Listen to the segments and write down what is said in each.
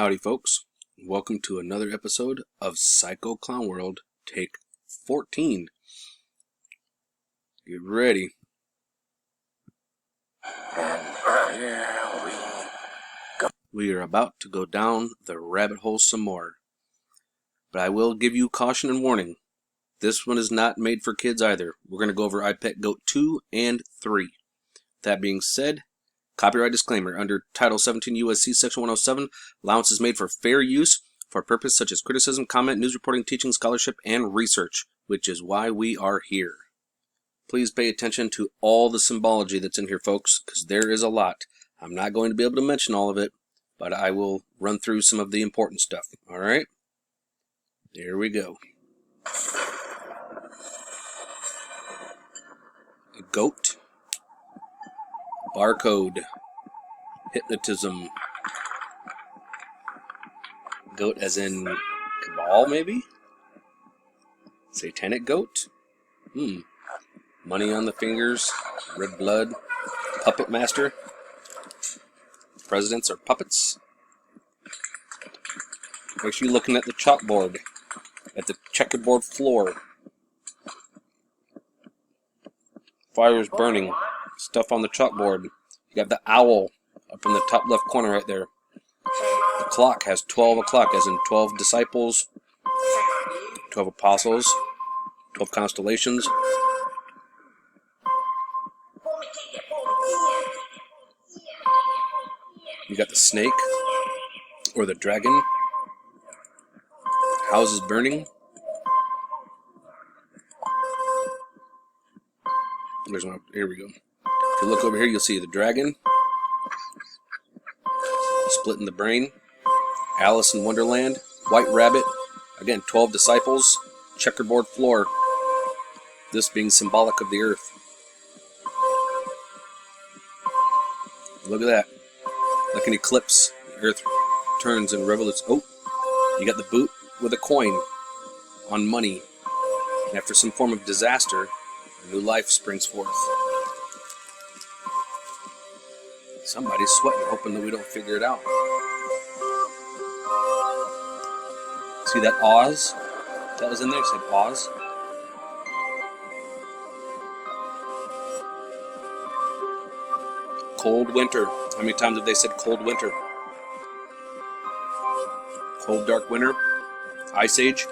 Howdy folks, welcome to another episode of Psycho Clown World, take 14. Get ready. We are about to go down the rabbit hole some more. But I will give you caution and warning. This one is not made for kids either. We're going to go over I Pet Goat 2 and 3. That being said, copyright disclaimer. Under Title 17 U.S.C. Section 107, allowance is made for fair use for purposes such as criticism, comment, news reporting, teaching, scholarship, and research, which is why we are here. Please pay attention to all the symbology that's in here, folks, because there is a lot. I'm not going to be able to mention all of it, but I will run through some of the important stuff. All right? There we go. A goat. Barcode. Hypnotism. Goat as in cabal, maybe? Satanic goat? Money on the fingers. Red blood. Puppet master. Presidents are puppets. Make sure you're looking at the chalkboard. At the checkerboard floor. Fire is burning. Stuff on the chalkboard. You got the owl up in the top left corner right there. The clock has 12 o'clock, as in 12 disciples, 12 apostles, 12 constellations. You got the snake, or the dragon. Houses burning. There's one. Here we go. If you look over here, you'll see the dragon. Splitting the brain. Alice in Wonderland. White rabbit. Again, 12 disciples. Checkerboard floor. This being symbolic of the earth. Look at that. Like an eclipse. The earth turns and revolutes. Oh, you got the boot with a coin on money. And after some form of disaster, a new life springs forth. Somebody's sweating, hoping that we don't figure it out. See that Oz? That was in there, it said Oz. Cold winter. How many times have they said cold winter? Cold, dark winter. Ice Age.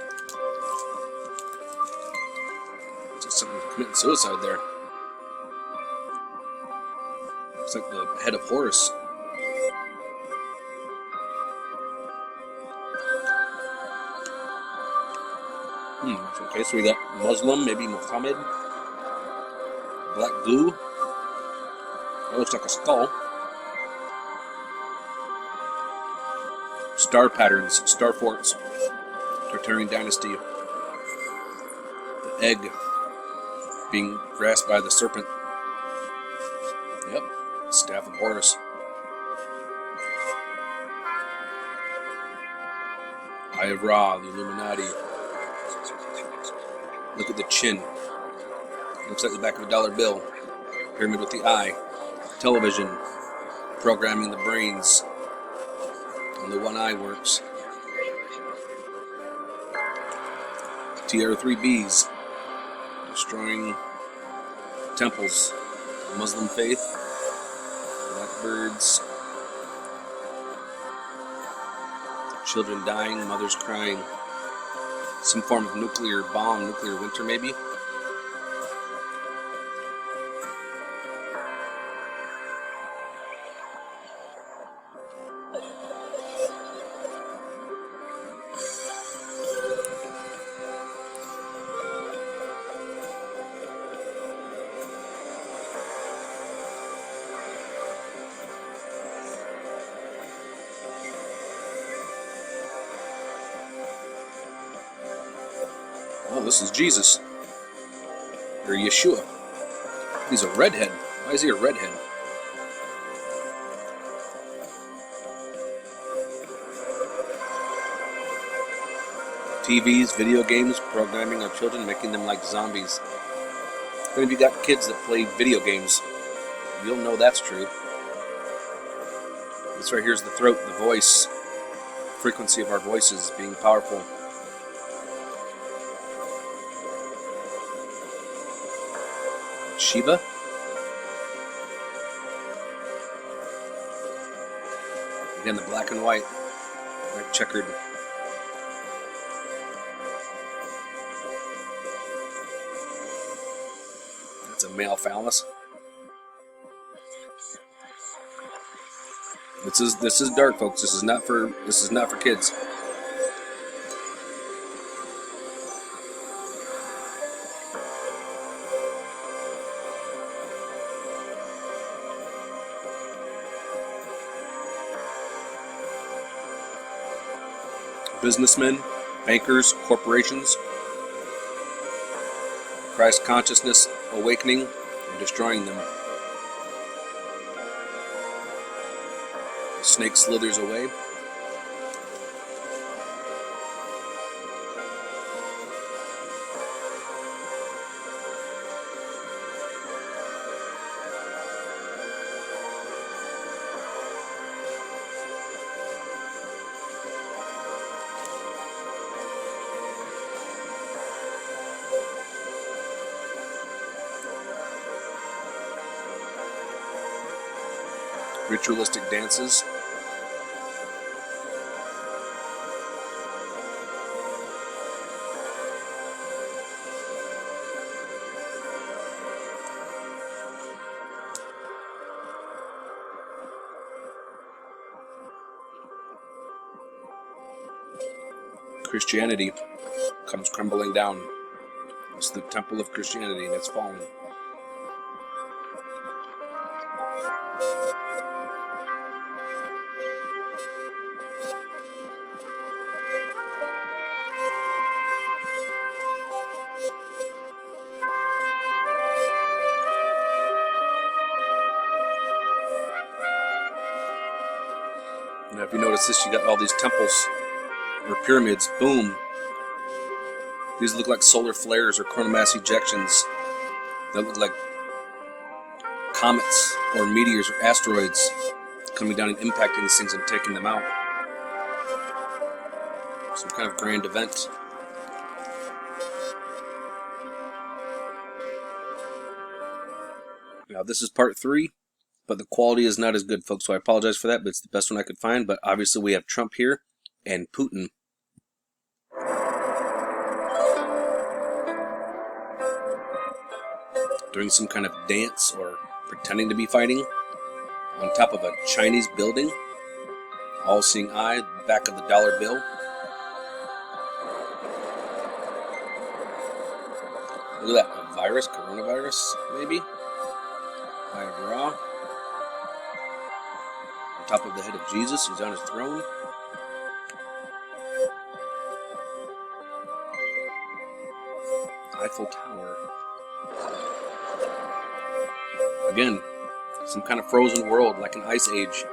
Looks like someone committing suicide there. Looks like the head of Horus. Okay, so we got Muslim, maybe Muhammad. Black goo. That looks like a skull. Star patterns, star forts. Tartarian dynasty. The egg being grasped by the serpent. Yep. Staff of Horus. Eye of Ra, the Illuminati. Look at the chin. Looks like the back of a dollar bill. Pyramid with the eye. Television. Programming the brains. Only one eye works. TR3Bs. Destroying temples. Muslim faith. Blackbirds. Children dying, mothers crying. Some form of nuclear bomb, nuclear winter maybe. Oh, this is Jesus. Or Yeshua. He's a redhead. Why is he a redhead? TVs, video games, programming our children, making them like zombies. If any of you got kids that play video games, you'll know that's true. This right here is the throat, the voice. frequency of our voices being powerful. Shiva. Again, the black and white, like checkered. That's a male phallus. This is dark, folks. This is not for kids. Businessmen, bankers, corporations, Christ consciousness awakening and destroying them. The snake slithers away. Ritualistic dances. Christianity comes crumbling down. It's the temple of Christianity that's fallen. Now, if you notice this, you got all these temples or pyramids. Boom. These look like solar flares or coronal mass ejections. They look like comets or meteors or asteroids coming down and impacting these things and taking them out. Some kind of grand event. Now, this is part 3, but the quality is not as good, folks, so I apologize for that, but it's the best one I could find. But obviously we have Trump here and Putin. Doing some kind of dance or pretending to be fighting on top of a Chinese building. All-seeing eye, back of the dollar bill. Look at that, a virus, coronavirus, maybe? Raw. On top of the head of Jesus, who's on his throne. Eiffel Tower. Again, some kind of frozen world, like an ice age.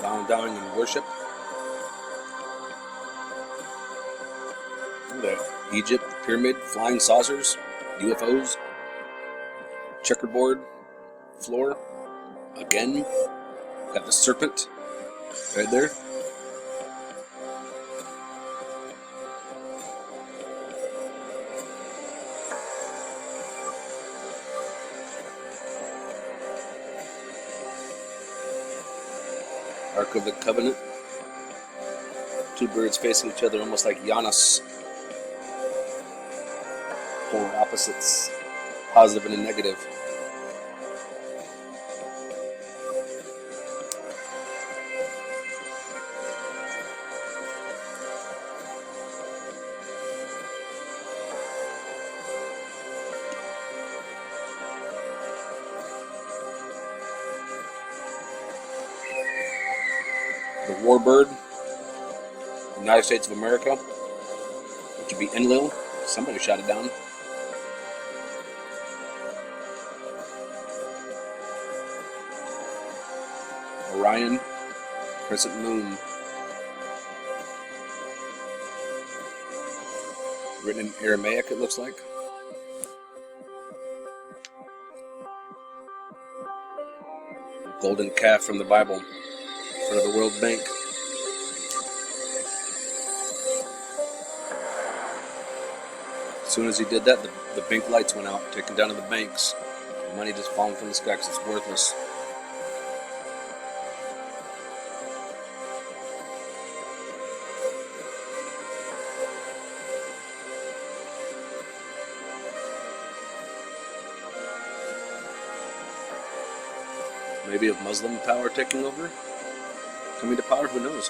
Bowing down in worship. Look at that. Egypt, the pyramid, flying saucers, UFOs, checkerboard floor. Again, got the serpent right there. Ark of the Covenant. Two birds facing each other, almost like Janus. Polar opposites, positive and a negative. warbird, United States of America, which would be Enlil. Somebody shot it down. Orion, crescent moon. Written in Aramaic, it looks like. Golden calf from the Bible in front of the World Bank. As soon as he did that, the bank lights went out, taken down to the banks. The money just falling from the sky because it's worthless. Maybe of Muslim power taking over? Coming to power? Who knows?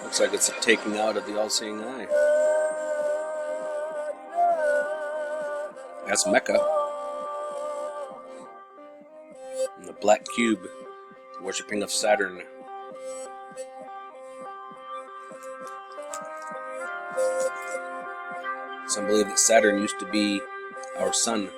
Looks like it's a taking out of the all-seeing eye. That's Mecca. And the black cube, worshipping of Saturn. Some believe that Saturn used to be our sun.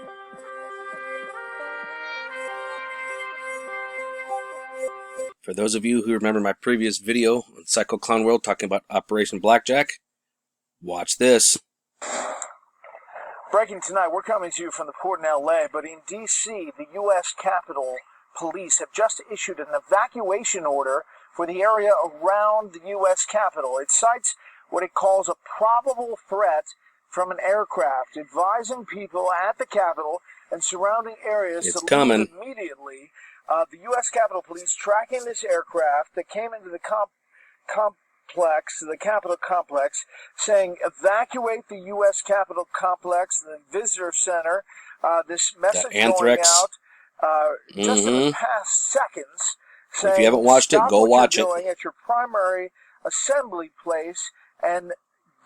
For those of you who remember my previous video on Psycho Clown World talking about Operation Blackjack, watch this. Breaking tonight, we're coming to you from the port in LA, but in DC, the U.S. Capitol Police have just issued an evacuation order for the area around the U.S. Capitol. It cites what it calls a probable threat from an aircraft, advising people at the Capitol and surrounding areas to leave immediately. The U.S. Capitol Police tracking this aircraft that came into the complex, the Capitol complex, saying evacuate the U.S. Capitol complex, the visitor center. This message going out just in the past seconds, saying, if you haven't watched it, go watch it. Stop what you're doing at your primary assembly place and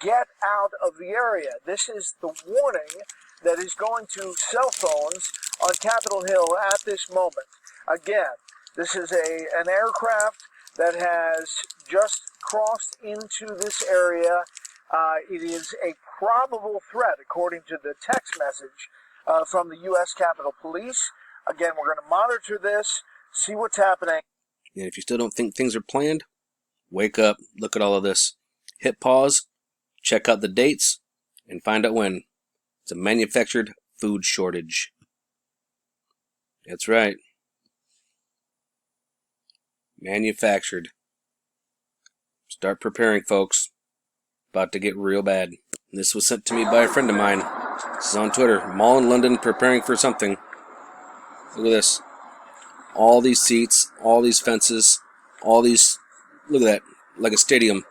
get out of the area. This is the warning that is going to cell phones on Capitol Hill at this moment. Again, this is an aircraft that has just crossed into this area. It is a probable threat, according to the text message from the U.S. Capitol Police. Again, we're going to monitor this, see what's happening. And if you still don't think things are planned, wake up, look at all of this. Hit pause, check out the dates, and find out when. It's a manufactured food shortage. That's right. Manufactured. Start preparing, folks. About to get real bad. This was sent to me by a friend of mine. This is on Twitter. Mall in London preparing for something. Look at this. All these seats, all these fences, all these... Look at that. Like a stadium.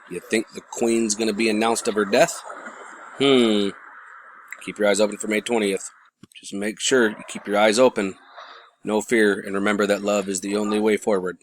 You think the Queen's going to be announced of her death? Keep your eyes open for May 20th. Just make sure you keep your eyes open. No fear, and remember that love is the only way forward.